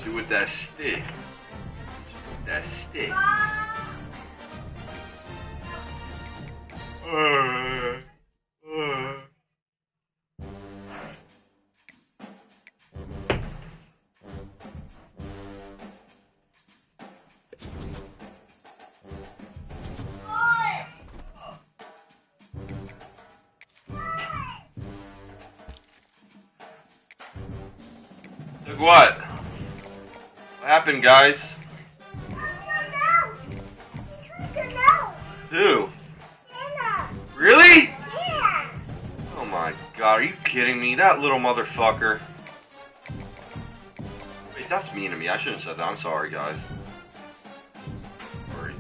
Do with that stick. That stick. Look what? What happened, guys? Who? Really? Yeah. Oh my god, are you kidding me? That little motherfucker. Wait, that's mean to me. I shouldn't have said that. I'm sorry, guys. Sorry.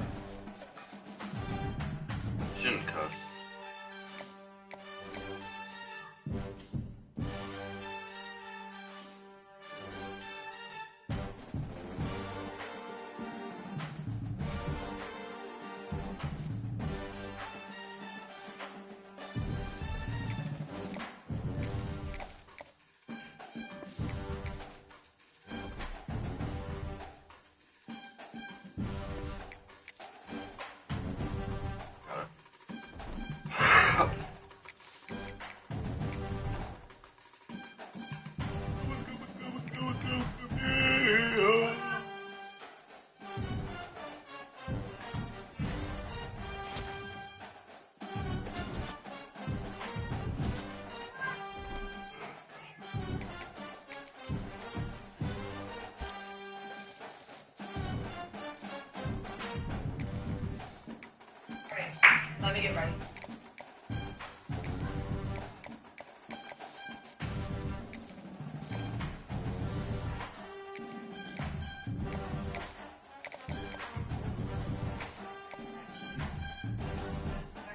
Shouldn't cuss. Let me get ready.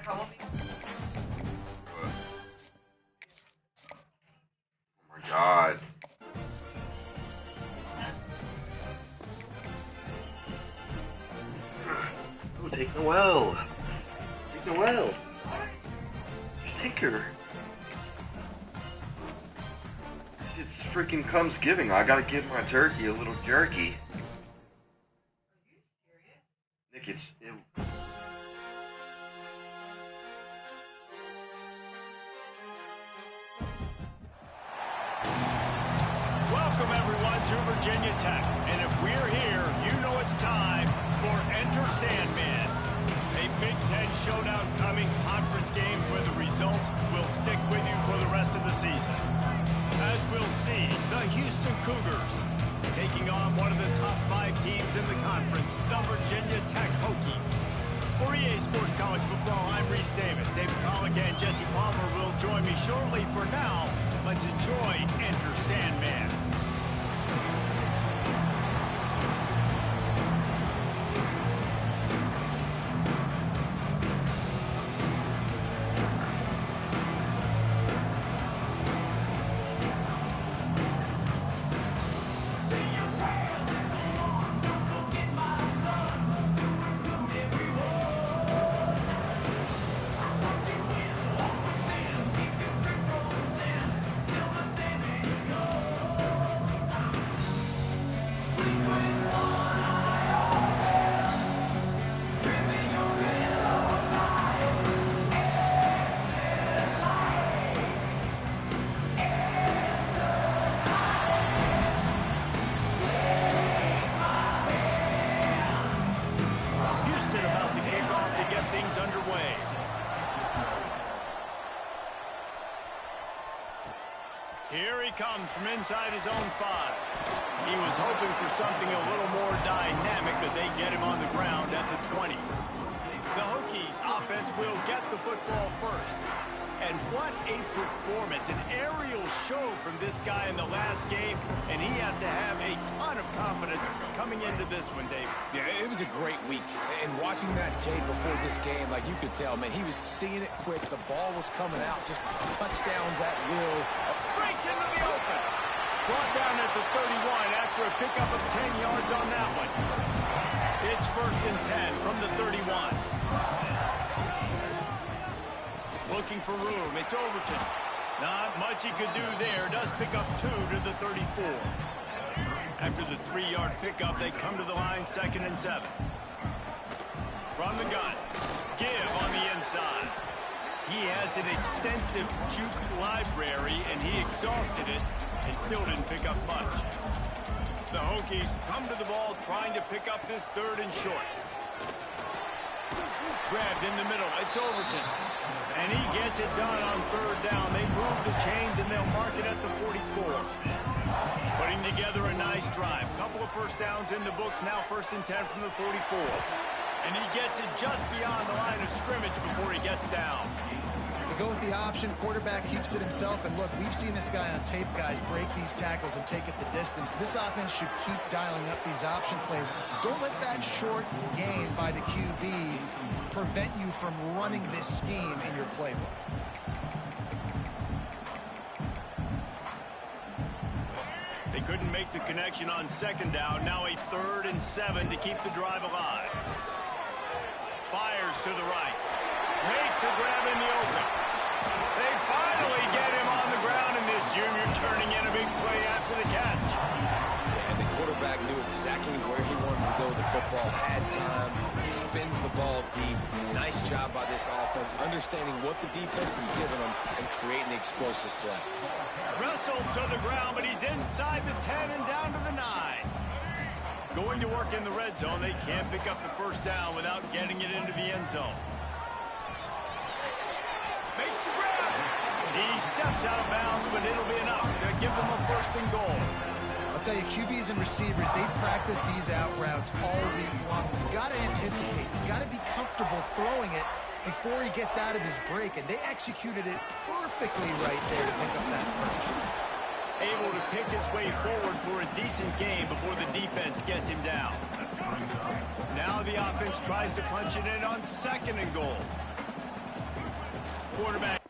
Oh my god. Oh, take Noelle. Take Noelle. Just take her. It's freaking Cumsgiving. I gotta give my turkey a little jerky. Nick, it's... Welcome everyone to Virginia Tech, and if we're here, you know it's time for Enter Sandman. A Big Ten showdown coming, conference games where the results will stick with you for the rest of the season. As we'll see, the Houston Cougars taking on one of the top 5 teams in the conference, the Virginia Tech Hokies. For EA Sports College Football, I'm Reese Davis. David Pollock and Jesse Palmer will join me shortly. For now, let's enjoy Enter Sandman. Here he comes from inside his own 5. He was hoping for something a little more dynamic, but they get him on the ground at the 20. The Hokies offense will get the football first. And what a performance, an aerial show from this guy in the last game, and he has to have a ton of confidence coming into this one, Dave. Yeah, it was a great week. And watching that tape before this game, like you could tell, man, he was seeing it quick. The ball was coming out, just touchdowns at will. Breaks into the open. Brought down at the 31 after a pickup of 10 yards on that one. It's 1st and 10 from the 31. looking for room. It's Overton. Not much he could do there. Does pick up 2 to the 34. After the 3-yard pickup, they come to the line 2nd and 7. From the gun, Give on the inside. He has an extensive juke library, and he exhausted it and still didn't pick up much. The Hokies come to the ball trying to pick up this 3rd and short. Grabbed in the middle. It's Overton. And he gets it done on 3rd down. They move the chains, and they'll mark it at the 44. Putting together a nice drive. Couple of first downs in the books. Now 1st and 10 from the 44. And he gets it just beyond the line of scrimmage before he gets down. They go with the option. Quarterback keeps it himself. And look, we've seen this guy on tape, guys, break these tackles and take it the distance. This offense should keep dialing up these option plays. Don't let that short gain by the QB prevent you from running this scheme in your playbook. They couldn't make the connection on 2nd down. Now a 3rd and 7 to keep the drive alive. Fires to the right. Makes the grab in the open. They finally get him on the ground, and this junior turning in a big play after the catch. Yeah, and the quarterback knew exactly where he wanted to go with the football, had time, spins the ball deep. Nice job by this offense, understanding what the defense is giving them and creating the explosive play. Wrestled to the ground, but he's inside the 10 and down to the 9. Going to work in the red zone. They can't pick up the 1st down without getting it into the end zone. Makes the grab. He steps out of bounds, but it'll be enough to give them a 1st and goal. I'll tell you, QBs and receivers, they practice these out routes all week long. You got to anticipate. You got to be comfortable throwing it before he gets out of his break, and they executed it perfectly right there to pick up that 1st. Able to pick his way forward for a decent game before the defense gets him down. Now the offense tries to punch it in on 2nd and goal. Quarterback.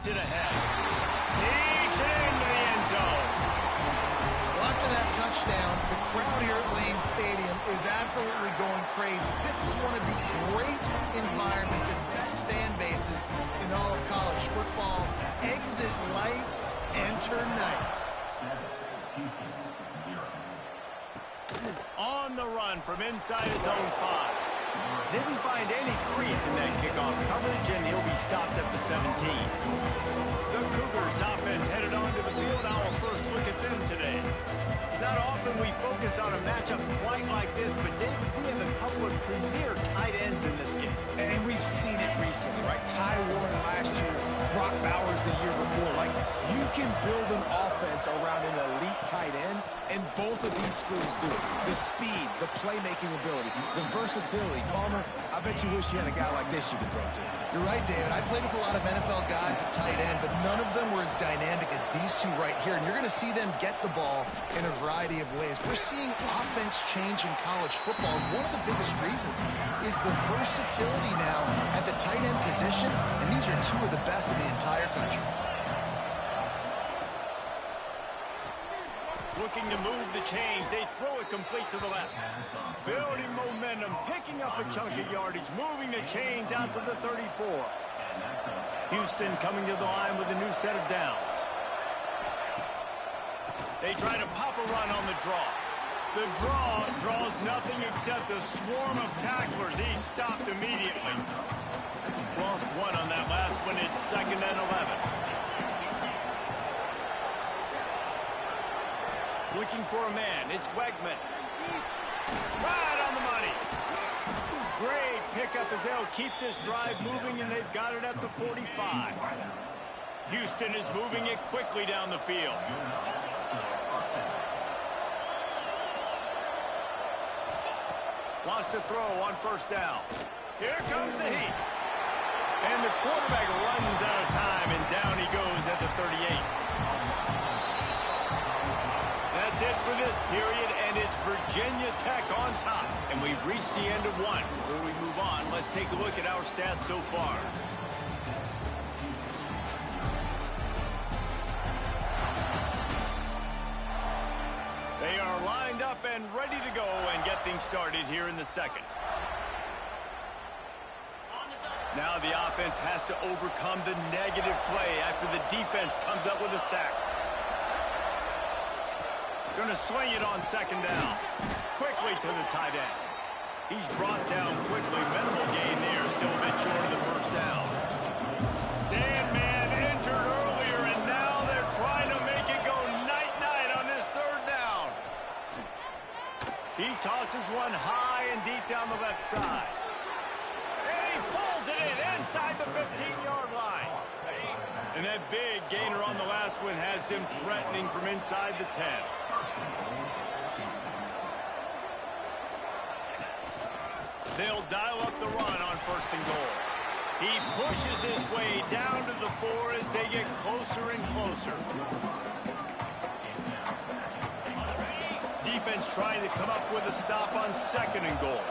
it ahead. Sneaks it into the end zone. Well, after that touchdown, the crowd here at Lane Stadium is absolutely going crazy. This is one of the great environments and best fan bases in all of college football. Exit light, enter night. On the run from inside his own 5. Didn't find any crease in that kickoff coverage, and he'll be stopped at the 17. The Cougars offense headed onto the field. Our first look at them today. It's not often we focus on a matchup quite like this, but David, we have a couple of premier tight ends in this game. And we've seen it recently, right? Ty Warren last year, Brock Bowers the year before. Like, you can build an offense around an elite tight end, and both of these schools do it. The speed, the playmaking ability, the versatility. Palmer, I bet you wish you had a guy like this you could throw to. You're right, David. I played with a lot of NFL guys at tight end, but none of them were as dynamic as these two right here. And you're going to see them get the ball in a variety of ways. We're seeing offense change in college football. And one of the biggest reasons is the versatility now at the tight end position. And these are two of the best in the entire country. Looking to move the chains. They throw it complete to the left. Building momentum, picking up a chunk of yardage, moving the chains out to the 34. Houston coming to the line with a new set of downs. They try to pop a run on the draw. The draw draws nothing except a swarm of tacklers. He's stopped immediately. Lost one on that last one. It's 2nd and 11. Looking for a man. It's Wegman. Right on the money. Great pickup as they'll keep this drive moving, and they've got it at the 45. Houston is moving it quickly down the field. Lost a throw on 1st down. Here comes the heat. And the quarterback runs out of time, and down he goes at the 38. That's it for this period, and it's Virginia Tech on top. And we've reached the end of one. Before we move on, let's take a look at our stats so far. They are lined up and ready to go and get things started here in the second. Now the offense has to overcome the negative play after the defense comes up with a sack. Going to swing it on 2nd down. Quickly to the tight end. He's brought down quickly. Minimal gain there. Still a bit short of the 1st down. Sandman entered earlier, and now they're trying to make it go night-night on this 3rd down. He tosses one high and deep down the left side. And he pulls it in inside the 15-yard line. And that big gainer on the last one has them threatening from inside the 10. They'll dial up the run on 1st and goal. He pushes his way down to the 4 as they get closer and closer. Defense trying to come up with a stop on 2nd and goal.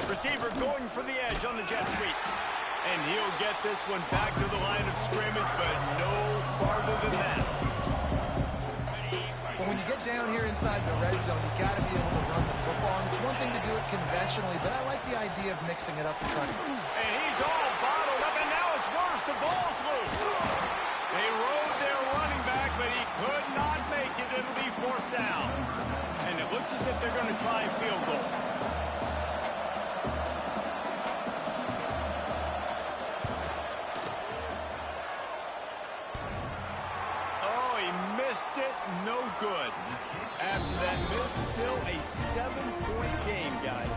Receiver going for the edge on the jet sweep. And he'll get this one back to the line of scrimmage, but no farther than that. But when you get down here inside the red zone, you got to be able to run the football. And it's one thing to do it conventionally, but I like the idea of mixing it up and trying to... And he's all bottled up, and now it's worse. The ball's loose. They rode their running back, but he could not make it. It'll be 4th down. And it looks as if they're going to try a field goal. No good. After that miss, still a 7-point game, guys.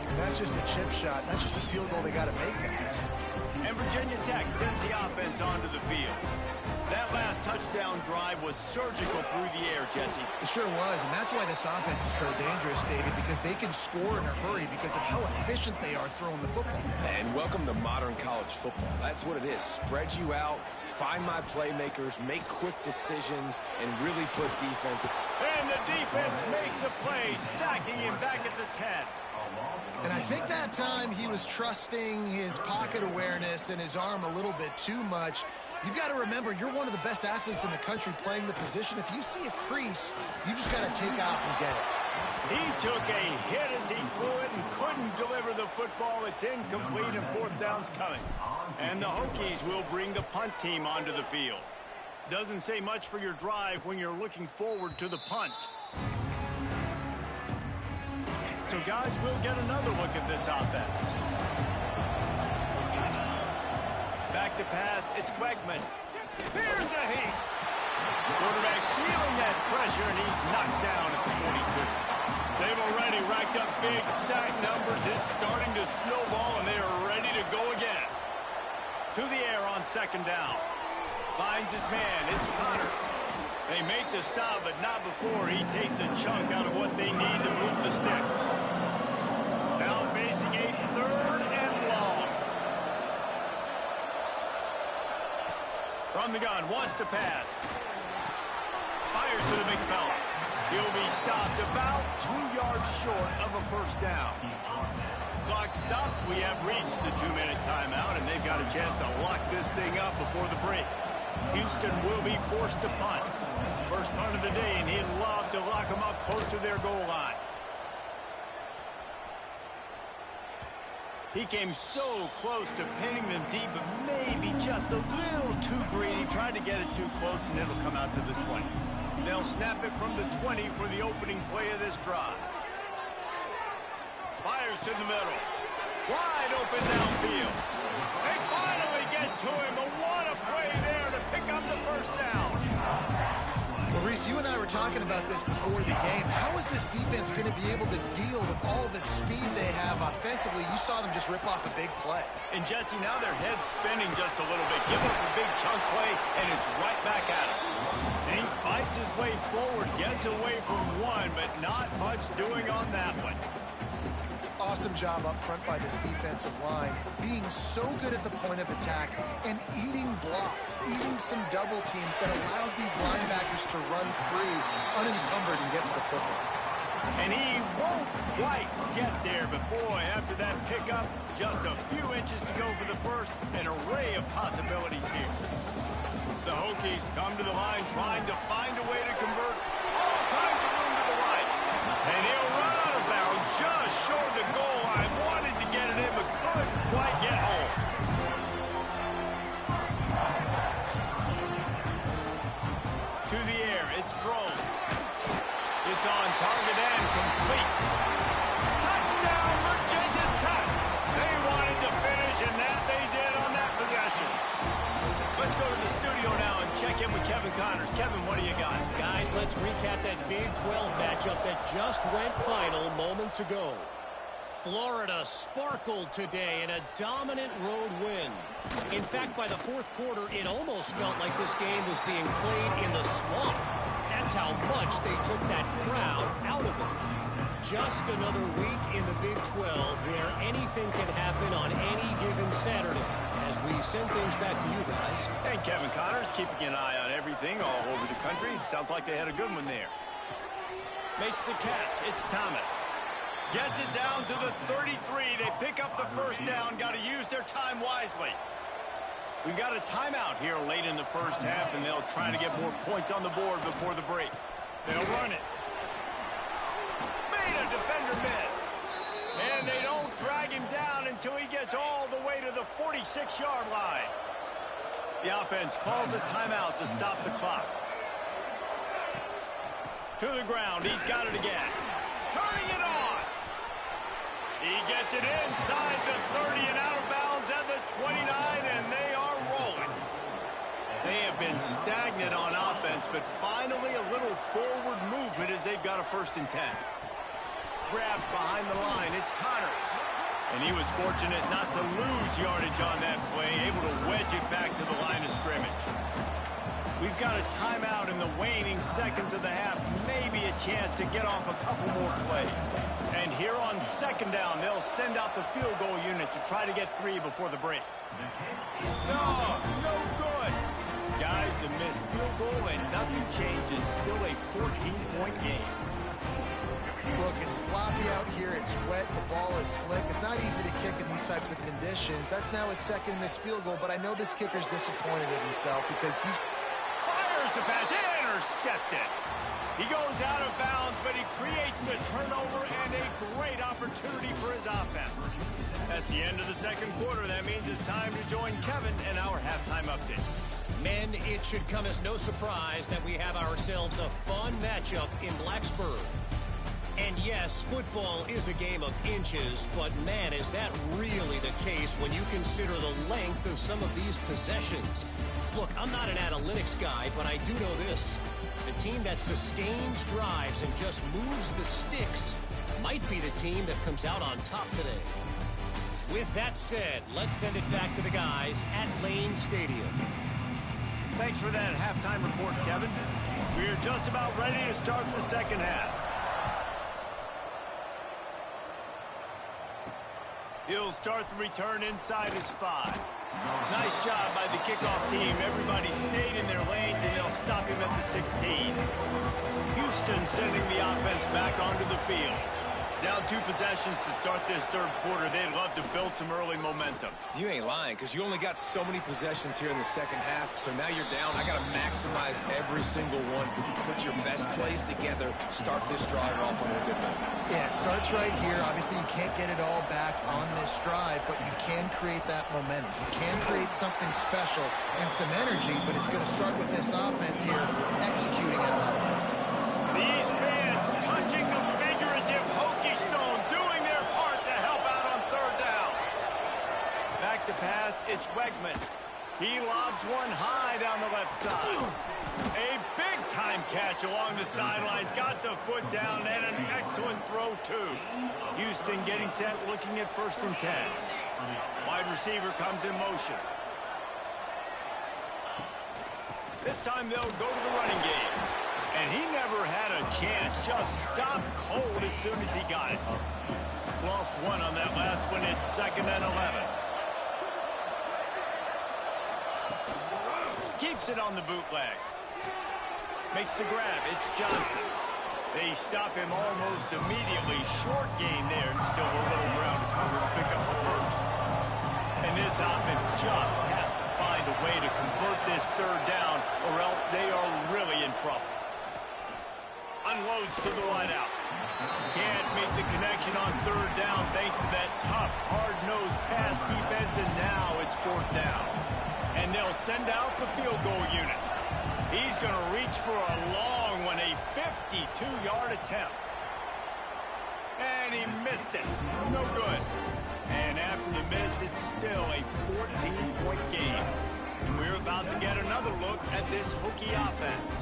And that's just a chip shot. That's just a field goal they got to make, guys. And Virginia Tech sends the offense onto the field. That last touchdown drive was surgical through the air, Jesse. It sure was, and that's why this offense is so dangerous, David, because they can score in a hurry because of how efficient they are throwing the football. And welcome to modern college football. That's what it is. Spread you out, find my playmakers, make quick decisions, and really put defense. And the defense makes a play, sacking him back at the 10. think that time he was trusting his pocket awareness and his arm a little bit too much. You've got to remember, you're one of the best athletes in the country playing the position. If you see a crease, you just got to take off and get it. He took a hit as he threw it and couldn't deliver the football. It's incomplete and fourth down's coming. And the Hokies will bring the punt team onto the field. Doesn't say much for your drive when you're looking forward to the punt. So guys, we'll get another look at this offense. Back to pass, it's Wegman. Here's a heat. Quarterback feeling that pressure, and he's knocked down at the 42. They've already racked up big sack numbers. It's starting to snowball, and they are ready to go again. To the air on second down. Finds his man. It's Connors. They make the stop, but not before he takes a chunk out of what they need to move the sticks. Now facing a third and long. From the gun, wants to pass. Fires to the big fella. He'll be stopped about 2 yards short of a first down. Clock stops. We have reached the 2-minute timeout, and they've got a chance to lock this thing up before the break. Houston will be forced to punt. First punt of the day, and he'd love to lock them up close to their goal line. He came so close to pinning them deep, but maybe just a little too greedy. Tried to get it too close, and it'll come out to the 20. They'll snap it from the 20 for the opening play of this drive. Fires to the middle. Wide open downfield. They finally get to him, but what a play there to pick up the first down. Well, Reese, you and I were talking about this before the game. How is this defense going to be able to deal with all the speed they have offensively? You saw them just rip off a big play. And Jesse, now their head's spinning just a little bit. Give up a big chunk play, and it's right back at him. And he fights his way forward, gets away from one, but not much doing on that one. Awesome job up front by this defensive line, being so good at the point of attack and eating blocks, eating some double teams that allows these linebackers to run free, unencumbered, and get to the football. And he won't quite get there, but boy, after that pickup, just a few inches to go for the first, an array of possibilities here. The Hokies come to the line trying to find a way to convert. All kinds of room to the right. And he'll run out of bounds just short of the goal line. Wanted to get it in, but couldn't quite get home. To the air, it's Drones. It's on target and complete. Touchdown, Virginia Tech. They wanted to finish, and that they did on that possession. Let's go to the studio now and check in with Kevin Connors. Kevin, what do you got? Guys, let's recap that Big 12 matchup that just went final moments ago. Florida sparkled today in a dominant road win. In fact, by the fourth quarter, it almost felt like this game was being played in the swamp. That's how much they took that crowd out of it. Just another week in the Big 12 where anything can happen on any given Saturday. As we send things back to you guys. And Kevin Connors keeping an eye on everything all over the country. Sounds like they had a good one there. Makes the catch. It's Thomas. Gets it down to the 33. They pick up the first down. Got to use their time wisely. We've got a timeout here late in the first half, and they'll try to get more points on the board before the break. They'll run it. Made a defender miss. And they don't drag him down until he gets all the way to the 46-yard line. The offense calls a timeout to stop the clock. To the ground. He's got it again. Turning it on. He gets it inside the 30 and out of bounds at the 29, and they are rolling. They have been stagnant on offense, but finally a little forward movement as they've got a 1st and 10. Grabbed behind the line. It's Connors. And he was fortunate not to lose yardage on that play, able to wedge it back to the line of scrimmage. We've got a timeout in the waning seconds of the half, maybe a chance to get off a couple more plays. And here on second down, they'll send out the field goal unit to try to get 3 before the break. No good. Guys, a missed field goal and nothing changes. Still a 14-point game. Look, it's sloppy out here. It's wet. The ball is slick. It's not these types of conditions. That's now his second missed field goal, but I know this kicker's disappointed in himself because he's... Fires the pass, intercepted. He goes out of bounds, but he creates the turnover and a great opportunity for his offense. That's the end of the second quarter. That means it's time to join Kevin and our halftime update. Men, it should come as no surprise that we have ourselves a fun matchup in Blacksburg. And yes, football is a game of inches, but man, is that really the case when you consider the length of some of these possessions. Look, I'm not an analytics guy, but I do know this. The team that sustains drives and just moves the sticks might be the team that comes out on top today. With that said, let's send it back to the guys at Lane Stadium. Thanks for that halftime report, Kevin. We are just about ready to start the second half. He'll start the return inside his 5. Nice job by the kickoff team. Everybody stayed in their lanes, and they'll stop him at the 16. Houston sending the offense back onto the field. Down 2 possessions to start this third quarter. They'd love to build some early momentum. You ain't lying, because you only got so many possessions here in the second half, so now you're down. I got to maximize every single one. Put your best plays together. Start this drive off on a good note. Yeah, it starts right here. Obviously, you can't get it all back on this drive, but you can create that momentum. You can create something special and some energy, but it's going to start with this offense here executing at a level. These fans touching the figurative hokey stone, doing their part to help out on third down. Back to pass, it's Wegman. He lobs one high down the left side. A big-time catch along the sidelines. Got the foot down and an excellent throw, too. Houston getting set, looking at 1st and 10. Wide receiver comes in motion. This time they'll go to the running game. And he never had a chance. Just stopped cold as soon as he got it. Lost one on that last one. It's 2nd and 11. Keeps it on the bootleg. Makes the grab. It's Johnson. They stop him almost immediately. Short gain there, and still a little ground to cover to pick up the first. And this offense just has to find a way to convert this third down, or else they are really in trouble. Unloads to the wideout. Can't make the connection on third down thanks to that tough, hard-nosed pass defense, and now it's 4th down. And they'll send out the field goal unit. He's going to reach for a long one, a 52-yard attempt. And he missed it. No good. And after the miss, it's still a 14-point game. And we're about to get another look at this Hokie offense.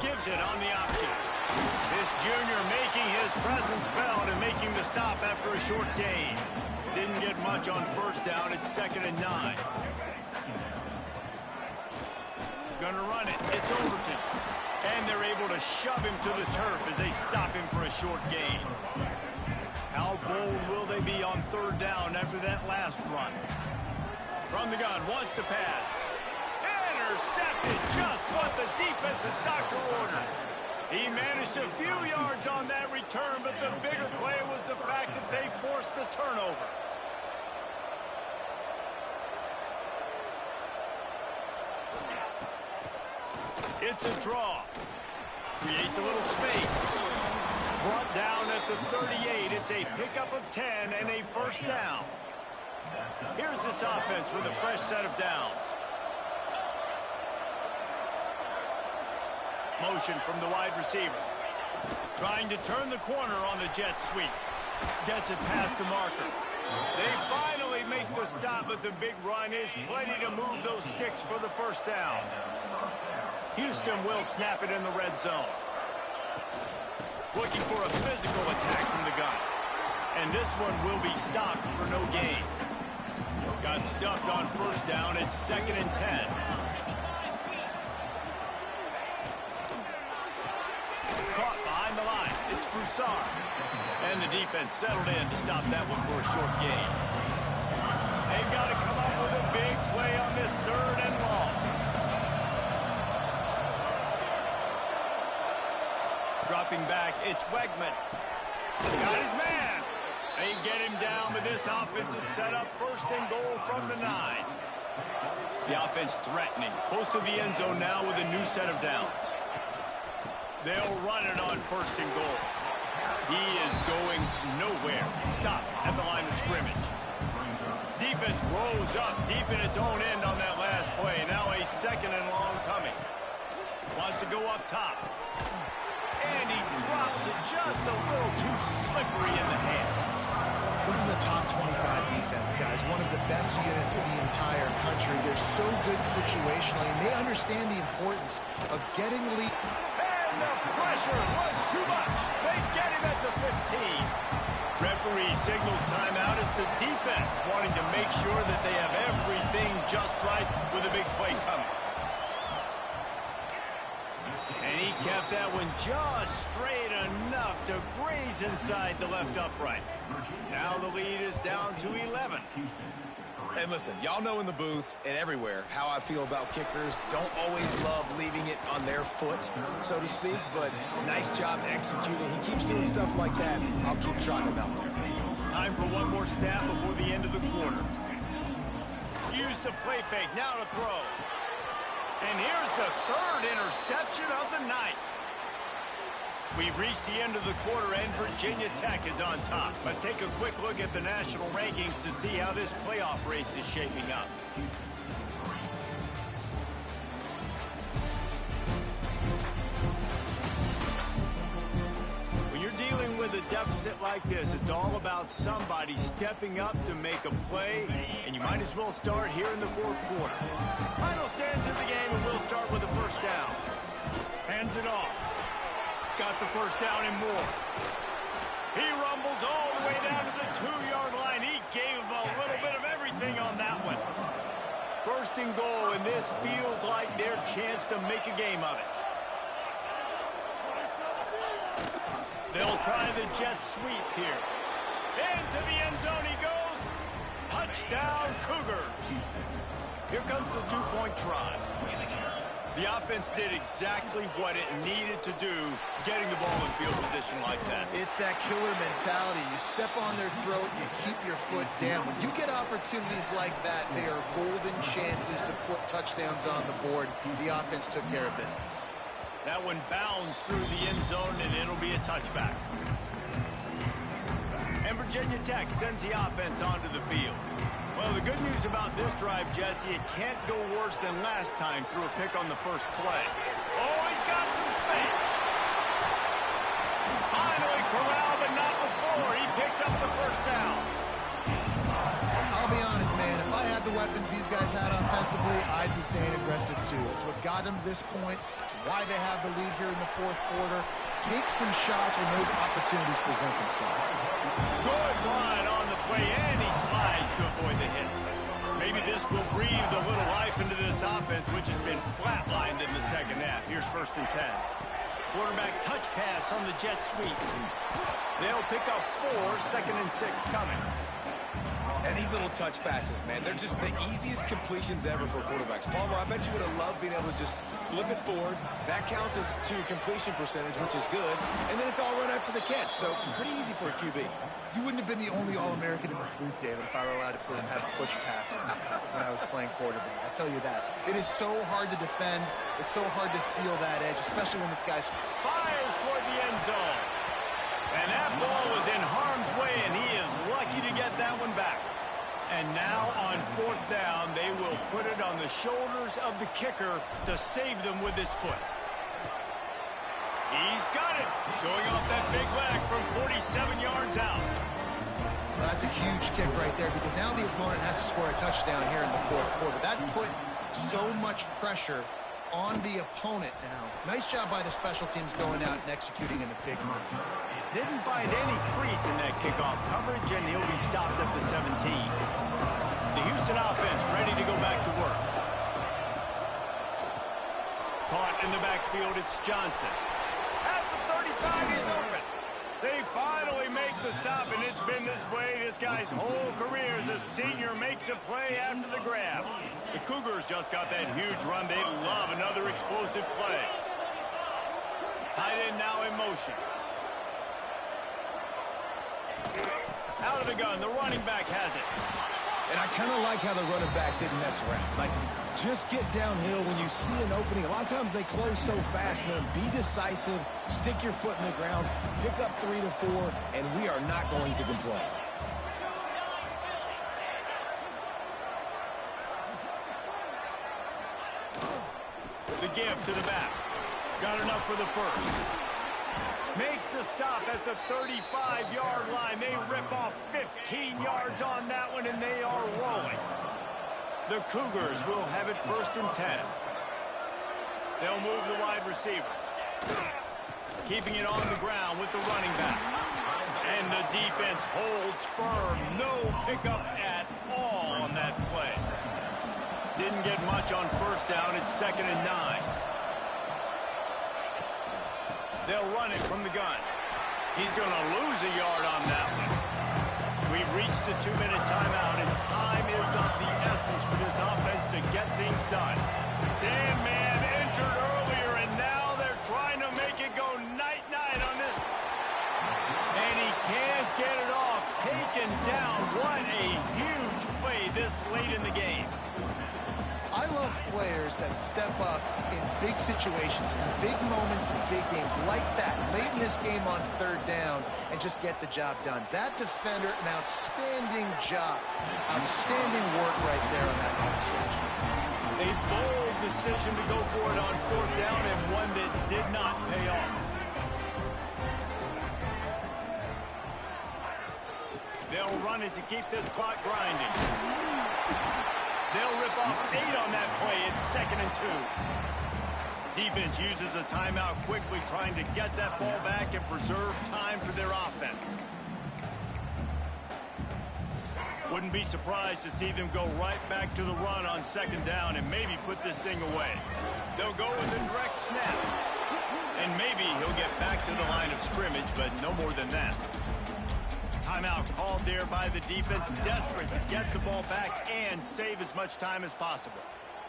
Gives it on the option. This junior making his presence felt and making the stop after a short gain. Didn't get much on 1st down. It's 2nd and 9. Gonna run it. It's Overton. And they're able to shove him to the turf as they stop him for a short gain. How bold will they be on 3rd down after that last run? From the gun, wants to pass. Intercepted, just what the defense's doctor ordered. He managed a few yards on that return, but the bigger play was the fact that they forced the turnover. It's a draw. Creates a little space. Brought down at the 38. It's a pickup of 10 and a 1st down. Here's this offense with a fresh set of downs. Motion from the wide receiver. Trying to turn the corner on the jet sweep. Gets it past the marker. They finally make the stop, but the big run is plenty to move those sticks for the 1st down. Houston will snap it in the red zone. Looking for a physical attack from the gun. And this one will be stopped for no gain. Got stuffed on 1st down. It's 2nd and 10. Caught behind the line. It's Broussard. And the defense settled in to stop that one for a short gain. They've got to come up with a big play on this 3rd and long. Dropping back, it's Wegman. Got his man. They get him down, but this offense is set up first and goal from the 9. The offense threatening, close to the end zone now with a new set of downs. They'll run it on first and goal. He is going nowhere. Stop at the line of scrimmage. Defense rolls up deep in its own end on that last play. Now a second and long coming. Wants to go up top. And he drops it just a little too slippery in the hands. This is a top 25 defense, guys. One of the best units in the entire country. They're so good situationally, and they understand the importance of getting lead. And the pressure was too much. They get him at the 15. Referee signals timeout as the defense wanting to make sure that they have everything just right with a big play coming. And he kept that one just straight enough to graze inside the left upright. Now the lead is down to 11. And listen, y'all know in the booth and everywhere how I feel about kickers. Don't always love leaving it on their foot, so to speak, but nice job executing. He keeps doing stuff like that. I'll keep trotting him out there. Time for one more snap before the end of the quarter. Use the play fake, now to throw. And here's the third interception of the night. We've reached the end of the quarter, and Virginia Tech is on top. Let's take a quick look at the national rankings to see how this playoff race is shaping up. When you're dealing with a deficit like this, it's all about somebody stepping up to make a play, and you might as well start here in the fourth quarter. Final stands in the game, and we'll start with the first down. Hands it off. Got the first down and more. He rumbles all the way down to the 2-yard line. He gave him a little bit of everything on that one. First and goal, and this feels like their chance to make a game of it. They'll try the jet sweep here. Into the end zone he goes. Touchdown, Cougars. Here comes the two-point try. The offense did exactly what it needed to do, getting the ball in field position like that. It's that killer mentality. You step on their throat, you keep your foot down. When you get opportunities like that, they are golden chances to put touchdowns on the board. The offense took care of business. That one bounds through the end zone, and it'll be a touchback. And Virginia Tech sends the offense onto the field. Well, the good news about this drive, Jesse, it can't go worse than last time through a pick on the first play. Oh, he's got some space. Finally corralled, but not before. He picks up the first down. I'll be honest, man. If I had the weapons these guys had offensively, I'd be staying aggressive too. It's what got them to this point. It's why they have the lead here in the fourth quarter. Take some shots when those opportunities present themselves. Good line on the play, and he slides to avoid the hit. Maybe this will breathe a little life into this offense, which has been flatlined in the second half. Here's first and 10. Quarterback touch pass on the jet sweep. They'll pick up 4, second and 6 coming. And these little touch passes, man, they're just the easiest completions ever for quarterbacks. Palmer, I bet you would have loved being able to just flip it forward. That counts as to completion percentage, which is good. And then it's all run after the catch, so pretty easy for a QB. You wouldn't have been the only All-American in this booth, David, if I were allowed to have push passes when I was playing quarterback. I tell you that. It is so hard to defend. It's so hard to seal that edge, especially when this guy's... Fires toward the end zone. And that ball was in harm's way, and he is lucky to get that one back. And now on fourth down, they will put it on the shoulders of the kicker to save them with his foot. He's got it, showing off that big leg from 47 yards out. That's a huge kick right there because now the opponent has to score a touchdown here in the fourth quarter. That put so much pressure on the opponent now. Nice job by the special teams going out and executing in a big moment. Didn't find any crease in that kickoff coverage, and he'll be stopped at the 17. The Houston offense ready to go back to work. Caught in the backfield, it's Johnson. At the 35, he's open. They finally make the stop, and it's been this way this guy's whole career as a senior makes a play after the grab. The Cougars just got that huge run. They love another explosive play. Tight end now in motion. Out of the gun, the running back has it. And I kind of like how the running back didn't mess around. Like, just get downhill when you see an opening. A lot of times they close so fast, man. Be decisive, stick your foot in the ground, pick up 3 to 4, and we are not going to complain. The give to the back. Got enough for the first. Makes the stop at the 35-yard line. They rip off 15 yards on that one, and they are rolling. The Cougars will have it 1st and 10. They'll move the wide receiver. Keeping it on the ground with the running back. And the defense holds firm. No pickup at all on that play. Didn't get much on 1st down. It's 2nd and 9. They'll run it from the gun. He's going to lose a yard on that one. We've reached the 2-minute timeout, and time is of the essence for this offense to get things done. Sandman entered earlier, and now they're trying to make it go night-night on this. And he can't get it off. Taken down. What a huge play this late in the game. I love players that step up in big situations, in big moments, in big games like that, late in this game on 3rd down, and just get the job done. That defender, an outstanding job. Outstanding work right there on that pass rush. A bold decision to go for it on 4th down, and one that did not pay off. They'll run it to keep this clock grinding. They'll rip off 8 on that play. It's 2nd and 2. Defense uses a timeout quickly, trying to get that ball back and preserve time for their offense. Wouldn't be surprised to see them go right back to the run on 2nd down and maybe put this thing away. They'll go with a direct snap. And maybe he'll get back to the line of scrimmage, but no more than that. Timeout called there by the defense, desperate to get the ball back and save as much time as possible.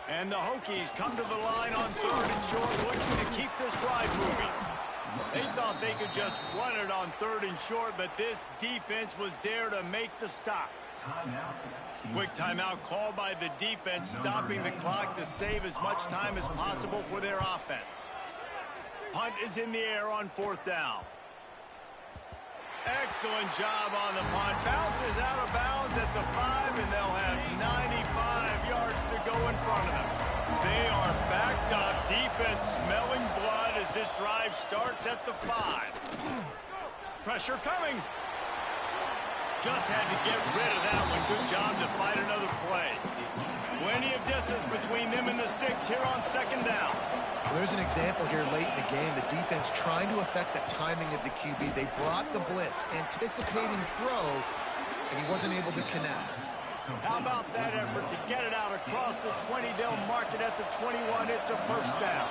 And the Hokies come to the line on 3rd and short, looking to keep this drive moving. They thought they could just run it on 3rd and short, but this defense was there to make the stop. Quick timeout called by the defense, stopping the clock to save as much time as possible for their offense. Punt is in the air on 4th down. Excellent job on the punt. Bounces out of bounds at the 5, and they'll have 95 yards to go in front of them. They are backed up. Defense smelling blood as this drive starts at the 5. Pressure coming. Just had to get rid of that one. Good job to fight another play. Plenty of distance between them and the sticks here on 2nd down. Well, there's an example here late in the game. The defense trying to affect the timing of the QB. They brought the blitz, anticipating throw, and he wasn't able to connect. How about that effort to get it out across the 20? They'll mark it at the 21. It's a 1st down.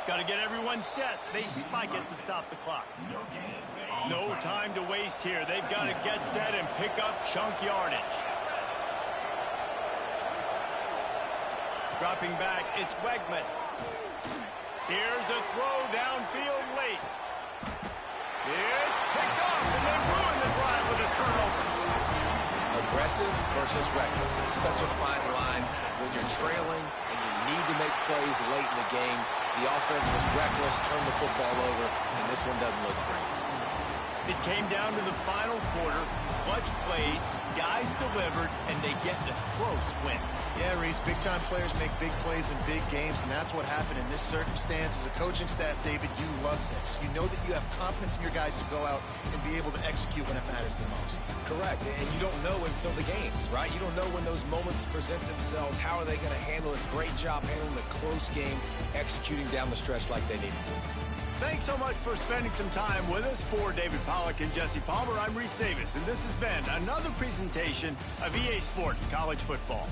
Got to get everyone set. They spike it to stop the clock. No time to waste here. They've got to get set and pick up chunk yardage. Dropping back, it's Wegman. Here's a throw downfield late. It's picked off, and they ruin the drive with a turnover. Aggressive versus reckless. It's such a fine line when you're trailing and you need to make plays late in the game. The offense was reckless, turned the football over, and this one doesn't look great. It came down to the final quarter. Clutch plays, guys delivered, and they get a close win. Yeah, Reese, big-time players make big plays in big games, and that's what happened in this circumstance. As a coaching staff, David, you love this. You know that you have confidence in your guys to go out and be able to execute when it matters the most. Correct, and you don't know until the games, right? You don't know when those moments present themselves. How are they going to handle it? Great job handling a close game, executing down the stretch like they needed to. Thanks so much for spending some time with us. For David Pollack and Jesse Palmer, I'm Reese Davis, and this has been another presentation of EA Sports College Football.